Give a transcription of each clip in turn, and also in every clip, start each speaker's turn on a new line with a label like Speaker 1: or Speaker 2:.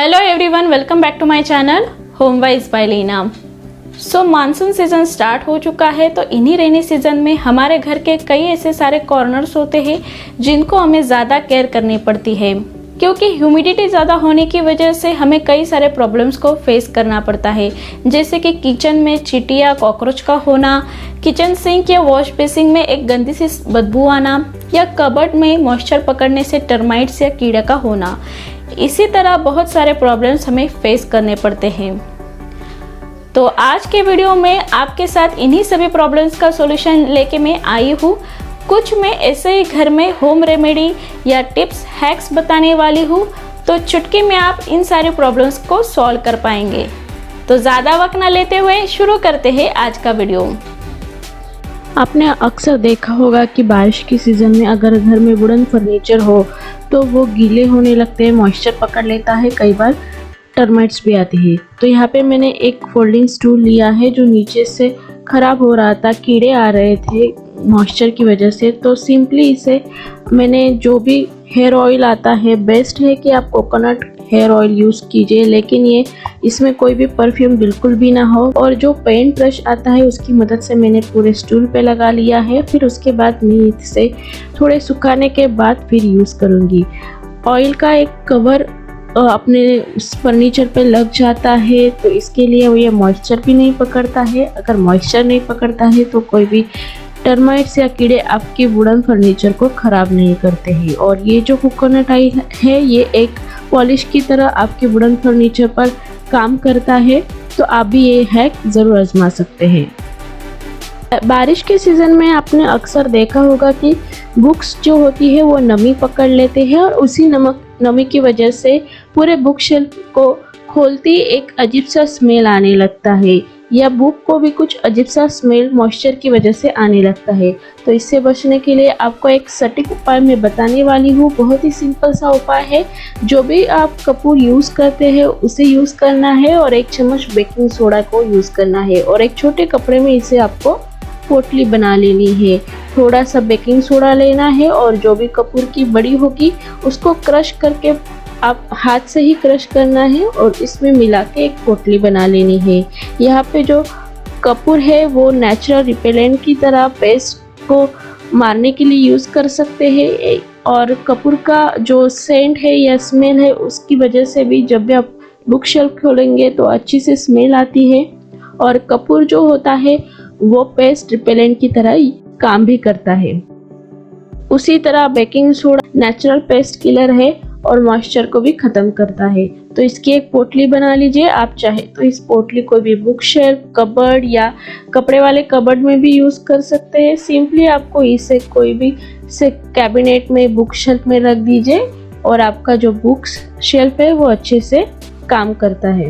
Speaker 1: Hello everyone, welcome back to my channel home wise by Leena. So monsoon season start हो चुका है, तो इन्हीं रेनी सीजन में हमारे घर के कई ऐसे सारे कॉर्नर्स होते हैं जिनको हमें ज़्यादा केयर करनी पड़ती है, क्योंकि ह्यूमिडिटी ज़्यादा होने की वजह से हमें कई सारे प्रॉब्लम्स को फेस करना पड़ता है, जैसे कि किचन में चींटियाँ कॉकरोच का होना, किचन सिंक या वॉश बेसिन में एक गंदी सी बदबू आना, या कबर्ड में मॉइस्चर पकड़ने से टर्माइट्स या कीड़े का होना। इसी तरह बहुत सारे प्रॉब्लम्स हमें फेस करने पड़ते हैं। तो आज के वीडियो में आपके साथ इन्हीं सभी प्रॉब्लम्स का सॉल्यूशन लेके मैं आई हूँ। कुछ मैं ऐसे ही घर में होम रेमेडी या टिप्स हैक्स बताने वाली हूँ, तो चुटकी में आप इन सारे प्रॉब्लम्स को सॉल्व कर पाएंगे। तो ज़्यादा वक्त ना लेते हुए शुरू करते हैं आज का वीडियो।
Speaker 2: आपने अक्सर देखा होगा कि बारिश की सीज़न में अगर घर में वुडन फर्नीचर हो तो वो गीले होने लगते हैं, मॉइस्चर पकड़ लेता है, कई बार टर्माइट्स भी आती है। तो यहाँ पे मैंने एक फोल्डिंग स्टूल लिया है जो नीचे से ख़राब हो रहा था, कीड़े आ रहे थे मॉइस्चर की वजह से। तो सिंपली इसे मैंने जो भी हेयर ऑयल आता है, बेस्ट है कि आप कोकोनट हेयर ऑयल यूज़ कीजिए, लेकिन ये इसमें कोई भी परफ्यूम बिल्कुल भी ना हो। और जो पेंट ब्रश आता है उसकी मदद से मैंने पूरे स्टूल पे लगा लिया है। फिर उसके बाद मैं इसे थोड़े सुखाने के बाद फिर यूज़ करूँगी। ऑयल का एक कवर अपने फर्नीचर पे लग जाता है, तो इसके लिए ये मॉइस्चर भी नहीं पकड़ता है। अगर मॉइस्चर नहीं पकड़ता है तो कोई भी टर्माइट्स या कीड़े आपके वुडन फर्नीचर को ख़राब नहीं करते हैं। और ये जो कोकोनट ऑयल है ये एक पॉलिश की तरह आपके वुडन फर्नीचर पर काम करता है, तो आप भी ये हैक ज़रूर आजमा सकते हैं। बारिश के सीज़न में आपने अक्सर देखा होगा कि बुक्स जो होती है वो नमी पकड़ लेते हैं, और उसी नमी की वजह से पूरे बुक शेल्फ को खोलती एक अजीब सा स्मेल आने लगता है, या बुक को भी कुछ अजीब सा स्मेल मॉइस्चर की वजह से आने लगता है। तो इससे बचने के लिए आपको एक सटीक उपाय मैं बताने वाली हूँ। बहुत ही सिंपल सा उपाय है। जो भी आप कपूर यूज़ करते हैं उसे यूज़ करना है, और 1 चम्मच बेकिंग सोडा को यूज़ करना है, और एक छोटे कपड़े में इसे आपको पोटली बना लेनी है। थोड़ा सा बेकिंग सोडा लेना है, और जो भी कपूर की बड़ी होगी उसको क्रश करके आप हाथ से ही क्रश करना है, और इसमें मिला के एक पोटली बना लेनी है। यहाँ पे जो कपूर है वो नेचुरल रिपेलेंट की तरह पेस्ट को मारने के लिए यूज़ कर सकते हैं, और कपूर का जो सेंट है या स्मेल है उसकी वजह से भी जब भी आप बुक शेल्फ खोलेंगे तो अच्छी से स्मेल आती है। और कपूर जो होता है वो पेस्ट रिपेलेंट की तरह ही काम भी करता है। उसी तरह baking soda natural paste killer है और मॉइस्चर को भी ख़त्म करता है। तो इसकी एक पोटली बना लीजिए। आप चाहे तो इस पोटली को भी बुक शेल्फ, कबर्ड या कपड़े वाले कबर्ड में भी यूज़ कर सकते हैं। सिंपली आपको इसे कोई भी से कैबिनेट में, बुक शेल्फ में रख दीजिए, और आपका जो बुक शेल्फ है वो अच्छे से काम करता है।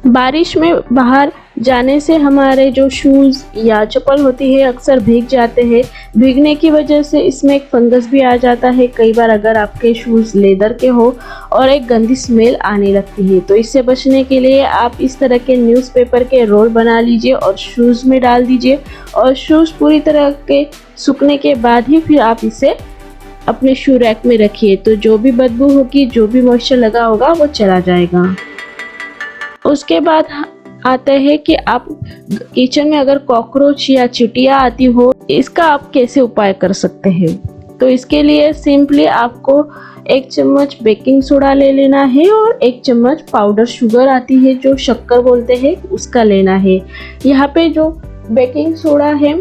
Speaker 2: बारिश में बाहर जाने से हमारे जो शूज़ या चप्पल होती है अक्सर भीग जाते हैं। भीगने की वजह से इसमें एक फंगस भी आ जाता है कई बार, अगर आपके शूज़ लेदर के हो, और एक गंदी स्मेल आने लगती है। तो इससे बचने के लिए आप इस तरह के न्यूज़पेपर के रोल बना लीजिए और शूज़ में डाल दीजिए, और शूज़ पूरी तरह के सूखने के बाद ही फिर आप इसे अपने शू रैक में रखिए। तो जो भी बदबू होगी, जो भी मॉइस्चर लगा होगा वो चला जाएगा। उसके बाद आते हैं कि आप किचन में अगर कॉकरोच या चींटियाँ आती हो, इसका आप कैसे उपाय कर सकते हैं। तो इसके लिए सिंपली आपको 1 चम्मच बेकिंग सोडा ले लेना है, और 1 चम्मच पाउडर शुगर आती है जो शक्कर बोलते हैं, उसका लेना है। यहाँ पे जो बेकिंग सोडा है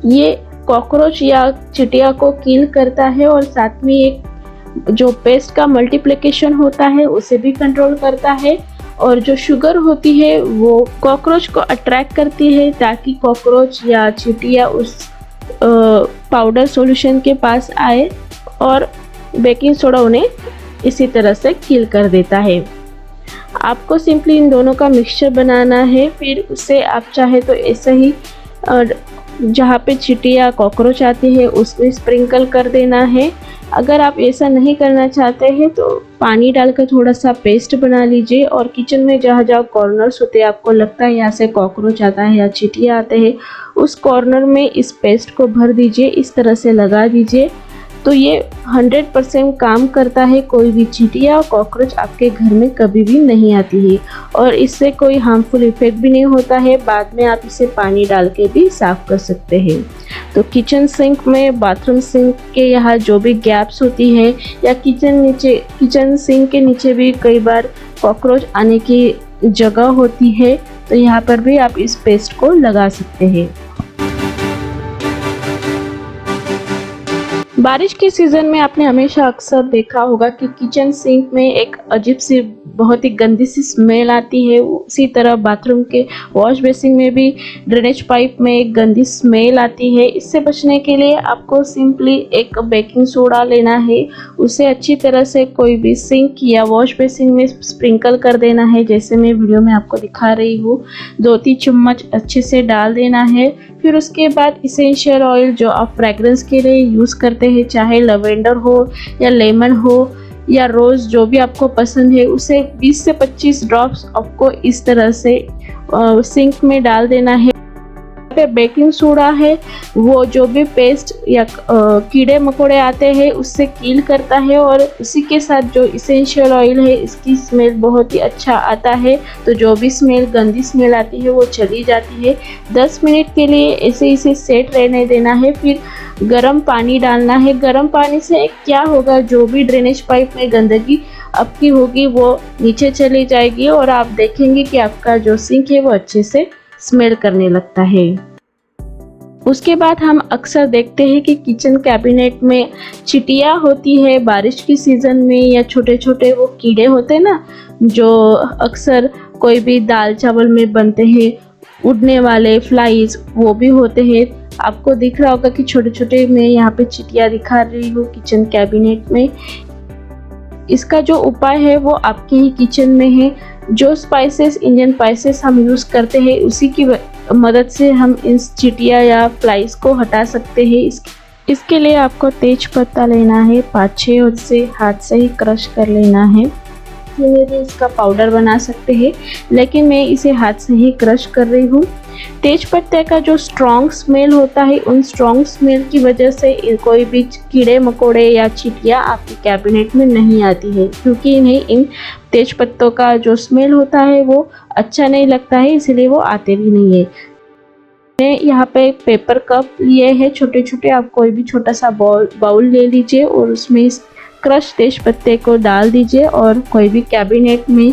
Speaker 2: ये कॉकरोच या चींटियाँ को किल करता है, और साथ में एक जो पेस्ट का मल्टीप्लिकेशन होता है उसे भी कंट्रोल करता है। और जो शुगर होती है वो कॉकरोच को अट्रैक्ट करती है, ताकि कॉकरोच या चींटियाँ उस पाउडर सॉल्यूशन के पास आए, और बेकिंग सोडा उन्हें इसी तरह से किल कर देता है। आपको सिंपली इन दोनों का मिक्सचर बनाना है। फिर उसे आप चाहे तो ऐसे ही जहाँ पे चींटियाँ कॉकरोच आती है उसमें स्प्रिंकल कर देना है। अगर आप ऐसा नहीं करना चाहते हैं तो पानी डालकर थोड़ा सा पेस्ट बना लीजिए, और किचन में जहाँ जहाँ कॉर्नर्स होते हैं, आपको लगता है यहाँ से कॉकरोच आता है या चींटियाँ आते हैं, उस कॉर्नर में इस पेस्ट को भर दीजिए, इस तरह से लगा दीजिए। तो ये 100% काम करता है। कोई भी चींटियाँ और कॉकरोच आपके घर में कभी भी नहीं आती है और इससे कोई हार्मफुल इफेक्ट भी नहीं होता है। बाद में आप इसे पानी डाल के भी साफ़ कर सकते हैं। तो किचन सिंक में, बाथरूम सिंक के यहाँ जो भी गैप्स होती है या किचन सिंक के नीचे भी कई बार कॉकरोच आने की जगह होती है, तो यहाँ पर भी आप इस पेस्ट को लगा सकते हैं। बारिश के सीज़न में आपने हमेशा अक्सर देखा होगा कि किचन सिंक में एक अजीब सी, बहुत ही गंदी सी स्मेल आती है। उसी तरह बाथरूम के वॉश बेसिन में भी ड्रेनेज पाइप में एक गंदी स्मेल आती है। इससे बचने के लिए आपको सिंपली एक बेकिंग सोडा लेना है, उसे अच्छी तरह से कोई भी सिंक या वॉश बेसिन में स्प्रिंकल कर देना है, जैसे मैं वीडियो में आपको दिखा रही हूँ। 2-3 चम्मच अच्छे से डाल देना है। फिर उसके बाद इसेंशियल ऑयल जो आप फ्रेगरेंस के लिए यूज़ करते हैं, चाहे लवेंडर हो या लेमन हो या रोज़, जो भी आपको पसंद है, उसे 20 से 25 ड्रॉप्स आपको इस तरह से सिंक में डाल देना है। पे बेकिंग सोडा है, वो जो भी पेस्ट या कीड़े मकोड़े आते हैं उससे कील करता है और उसी के साथ जो इसेंशियल ऑयल है, इसकी स्मेल बहुत ही अच्छा आता है। तो जो भी स्मेल, गंदी स्मेल आती है वो चली जाती है। 10 मिनट के लिए ऐसे इसे सेट रहने देना है। फिर गर्म पानी डालना है। गर्म पानी से क्या होगा, जो भी ड्रेनेज पाइप में गंदगी आपकी होगी वो नीचे चली जाएगी और आप देखेंगे कि आपका जो सिंक है वो अच्छे से स्मेल करने लगता है। उसके बाद हम अक्सर देखते हैं कि किचन कैबिनेट में चींटियाँ होती है बारिश की सीज़न में, या छोटे छोटे वो कीड़े होते हैं ना, जो अक्सर कोई भी दाल चावल में बनते हैं, उड़ने वाले फ्लाइज वो भी होते हैं। आपको दिख रहा होगा कि छोटे छोटे मैं यहाँ पे चींटियाँ दिखा रही हूँ किचन कैबिनेट में। इसका जो उपाय है वो आपके ही किचन में है। जो स्पाइसेस, इंडियन स्पाइसेस हम यूज़ करते हैं, उसी की मदद से हम इन चींटियाँ या फ्लाइज को हटा सकते हैं। इसके लिए आपको तेज पत्ता लेना है, 5-6, और इसे हाथ से ही क्रश कर लेना है। ये भी इसका पाउडर बना सकते हैं, लेकिन मैं इसे हाथ से ही क्रश कर रही हूँ। तेज पत्ते का जो स्ट्रॉन्ग स्मेल होता है, उन स्ट्रॉन्ग स्मेल की वजह से कोई भी कीड़े मकोड़े या चींटियाँ आपके कैबिनेट में नहीं आती है, क्योंकि इन्हें इन तेज पत्तों का जो स्मेल होता है वो अच्छा नहीं लगता है, इसलिए वो आते भी नहीं है। मैं यहाँ पे पेपर कप लिए हैं छोटे छोटे। आप कोई भी छोटा सा बाउल ले लीजिए और उसमें क्रश तेज पत्ते को डाल दीजिए और कोई भी कैबिनेट में,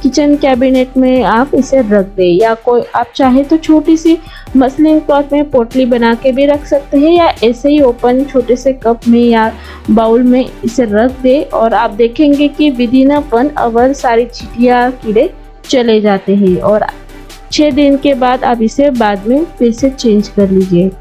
Speaker 2: किचन कैबिनेट में आप इसे रख दें, या कोई आप चाहे तो छोटी सी मसलिन क्लॉथ में पोटली बना के भी रख सकते हैं, या ऐसे ही ओपन छोटे से कप में या बाउल में इसे रख दें और आप देखेंगे कि विदिन 1 आवर सारी चींटियाँ, कीड़े चले जाते हैं और 6 दिन के बाद आप इसे बाद में फिर से चेंज कर लीजिए।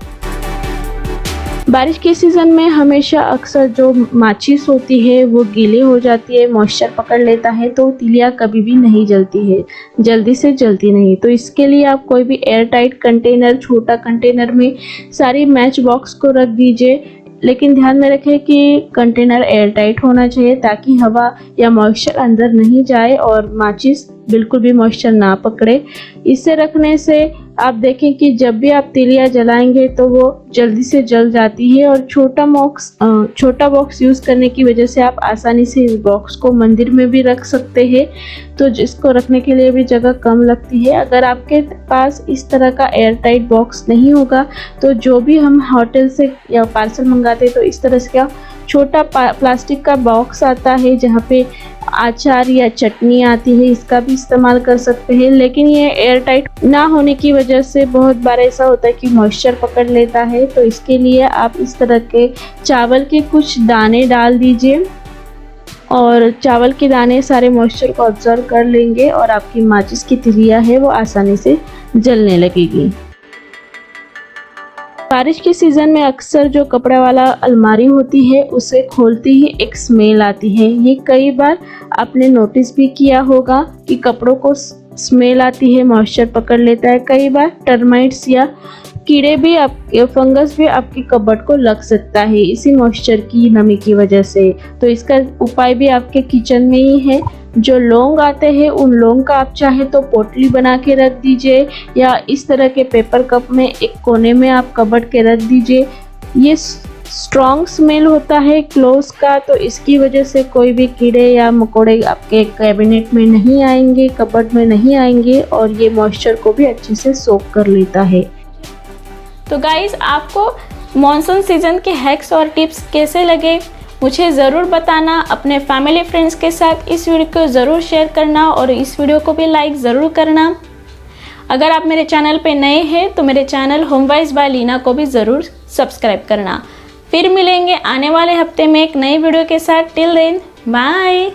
Speaker 2: बारिश के सीज़न में हमेशा अक्सर जो माचिस होती है वो गीली हो जाती है, मॉइस्चर पकड़ लेता है, तो तिलियाँ कभी भी नहीं जलती है, जल्दी से जलती नहीं। तो इसके लिए आप कोई भी एयर टाइट कंटेनर, छोटा कंटेनर में सारी मैच बॉक्स को रख दीजिए, लेकिन ध्यान में रखें कि कंटेनर एयर टाइट होना चाहिए ताकि हवा या मॉइस्चर अंदर नहीं जाए और माचिस बिल्कुल भी मॉइस्चर ना पकड़े। इसे रखने से आप देखें कि जब भी आप तिलियाँ जलाएंगे तो वो जल्दी से जल जाती है, और छोटा बॉक्स यूज़ करने की वजह से आप आसानी से इस बॉक्स को मंदिर में भी रख सकते हैं, तो जिसको रखने के लिए भी जगह कम लगती है। अगर आपके पास इस तरह का एयर टाइट बॉक्स नहीं होगा तो जो भी हम होटल से या पार्सल मंगाते हैं तो इस तरह से क्या छोटा प्लास्टिक का बॉक्स आता है जहाँ पे अचार या चटनी आती है, इसका भी इस्तेमाल कर सकते हैं। लेकिन ये एयर टाइट ना होने की वजह से बहुत बार ऐसा होता है कि मॉइस्चर पकड़ लेता है, तो इसके लिए आप इस तरह के चावल के कुछ दाने डाल दीजिए और चावल के दाने सारे मॉइस्चर को ऑब्जर्व कर लेंगे और आपकी माचिस की तिलियाँ है वो आसानी से जलने लगेगी। बारिश के सीज़न में अक्सर जो कपड़ा वाला अलमारी होती है उसे खोलते ही एक स्मेल आती है। ये कई बार आपने नोटिस भी किया होगा कि कपड़ों को स्मेल आती है, मॉइस्चर पकड़ लेता है। कई बार टर्माइट्स या कीड़े भी फंगस भी आपकी कबर्ड को लग सकता है इसी मॉइस्चर की नमी की वजह से। तो इसका उपाय भी आपके किचन में ही है। जो लौंग आते हैं उन लौंग का आप चाहे तो पोटली बना के रख दीजिए, या इस तरह के पेपर कप में एक कोने में आप कबर्ड के रख दीजिए। ये स्ट्रॉन्ग स्मेल होता है क्लोव्स का, तो इसकी वजह से कोई भी कीड़े या मकोड़े आपके कैबिनेट में नहीं आएंगे, कबर्ड में नहीं आएंगे और ये मॉइस्चर को भी अच्छे से सोक कर लेता है।
Speaker 1: तो गाइस, आपको मॉनसून सीजन के हैक्स और टिप्स कैसे लगे मुझे ज़रूर बताना। अपने फैमिली फ्रेंड्स के साथ इस वीडियो को ज़रूर शेयर करना और इस वीडियो को भी लाइक ज़रूर करना। अगर आप मेरे चैनल पे नए हैं तो मेरे चैनल होमवाइज बाय लीना को भी ज़रूर सब्सक्राइब करना। फिर मिलेंगे आने वाले हफ्ते में एक नई वीडियो के साथ। Till then bye.